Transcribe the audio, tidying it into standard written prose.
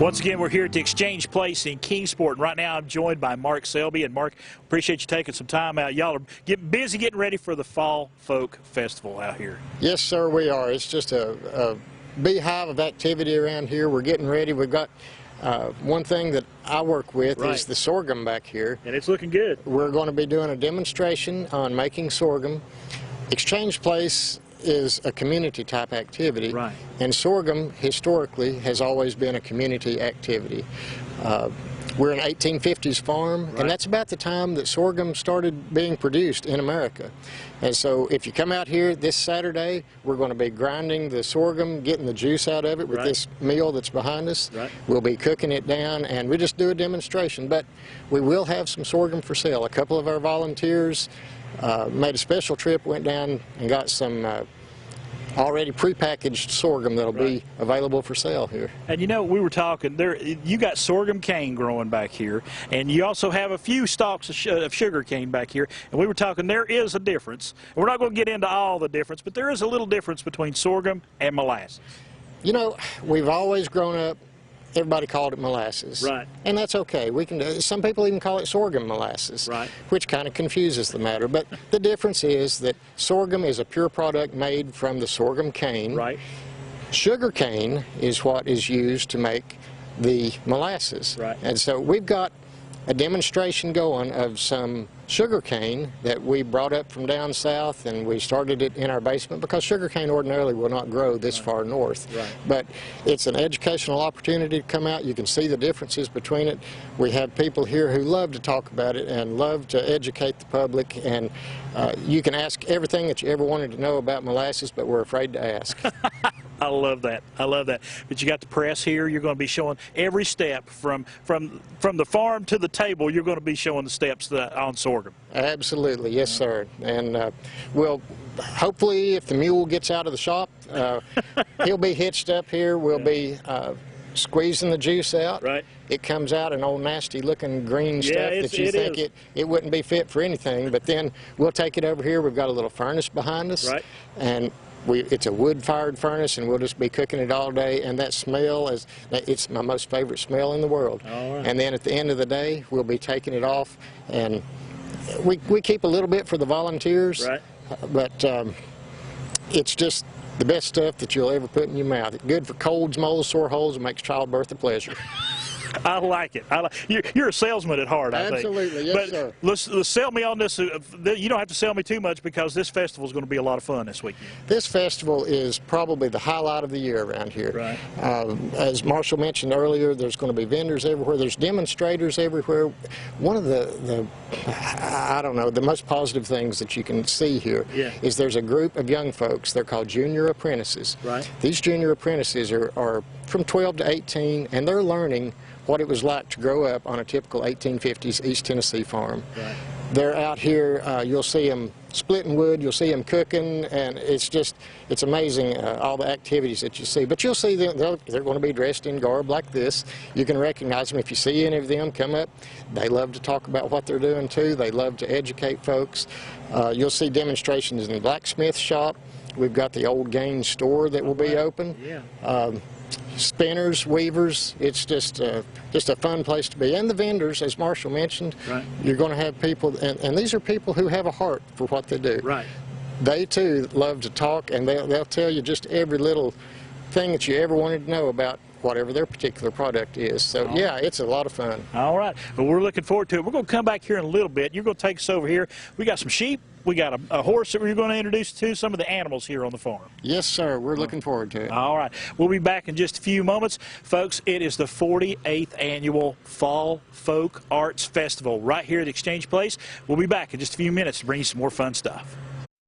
Once again, we're here at the Exchange Place in Kingsport, and right now I'm joined by Mark Shelby. And Mark, appreciate you taking some time out. Y'all are getting busy getting ready for the Fall Folk Festival out here. Yes, sir, we are. It's just a beehive of activity around here. We're getting ready. We've got one thing that I work with is the sorghum back here. And it's looking good. We're going to be doing a demonstration on making sorghum. Exchange Place is a community type activity, and sorghum historically has always been a community activity. We're an 1850s farm, and that's about the time that sorghum started being produced in America. And so if you come out here this Saturday, we're going to be grinding the sorghum, getting the juice out of it with this mill that's behind us. We'll be cooking it down, and we just do a demonstration. But we will have some sorghum for sale. A couple of our volunteers made a special trip, went down and got some already prepackaged sorghum that'll be available for sale here. And you know, we were talking there, you got sorghum cane growing back here, and you also have a few stalks of sugar cane back here, and we were talking there is a difference. We're not going to get into all the difference, but there is a little difference between sorghum and molasses. You know, we've always grown up, everybody called it molasses. And that's okay. We can. Some people even call it sorghum molasses, which kind of confuses the matter. But the difference is that sorghum is a pure product made from the sorghum cane. Sugar cane is what is used to make the molasses. And so we've got a demonstration going of some sugar cane that we brought up from down south, and we started it in our basement because sugar cane ordinarily will not grow this far north. But it's an educational opportunity to come out. You can see the differences between it. We have people here who love to talk about it and love to educate the public, and you can ask everything that you ever wanted to know about molasses, but we're afraid to ask. I love that. I love that. But you got the press here. You're going to be showing every step from the farm to the table. You're going to be showing the steps on sorghum. Absolutely, yes, sir. And we'll hopefully, if the mule gets out of the shop, he'll be hitched up here. We'll be squeezing the juice out. It comes out an old nasty-looking green stuff that you think it wouldn't be fit for anything. But then we'll take it over here. We've got a little furnace behind us, and it's a wood-fired furnace, and we'll just be cooking it all day, and that smell it's my most favorite smell in the world. And then at the end of the day, we'll be taking it off, and we keep a little bit for the volunteers, but it's just the best stuff that you'll ever put in your mouth. It's good for colds, moles, sore holes, and makes childbirth a pleasure. I like it. You're a salesman at heart, I think. Absolutely, yes, sir. Let's sell me on this. You don't have to sell me too much because this festival is going to be a lot of fun this weekend. This festival is probably the highlight of the year around here. As Marshall mentioned earlier, there's going to be vendors everywhere. There's demonstrators everywhere. One of the most positive things that you can see here is there's a group of young folks. They're called junior apprentices. These junior apprentices are from 12 to 18, and they're learning what it was like to grow up on a typical 1850s East Tennessee farm. They're out here, you'll see them splitting wood, you'll see them cooking, and it's amazing all the activities that you see. But you'll see them, they're going to be dressed in garb like this. You can recognize them if you see any of them come up. They love to talk about what they're doing too. They love to educate folks. You'll see demonstrations in the blacksmith shop. We've got the old Gaines store that will be open. Spinners, weavers, it's just a fun place to be. And the vendors, as Marshall mentioned, you're going to have people, and these are people who have a heart for what they do. They too love to talk, and they'll tell you just every little thing that you ever wanted to know about whatever their particular product is. So yeah, it's a lot of fun. All right, well, we're looking forward to it. We're going to come back here in a little bit. You're going to take us over here. We got some sheep. We got a horse that we're going to introduce to some of the animals here on the farm. Yes, sir. We're looking forward to it. All right. We'll be back in just a few moments. Folks, it is the 48th Annual Fall Folk Arts Festival right here at Exchange Place. We'll be back in just a few minutes to bring you some more fun stuff.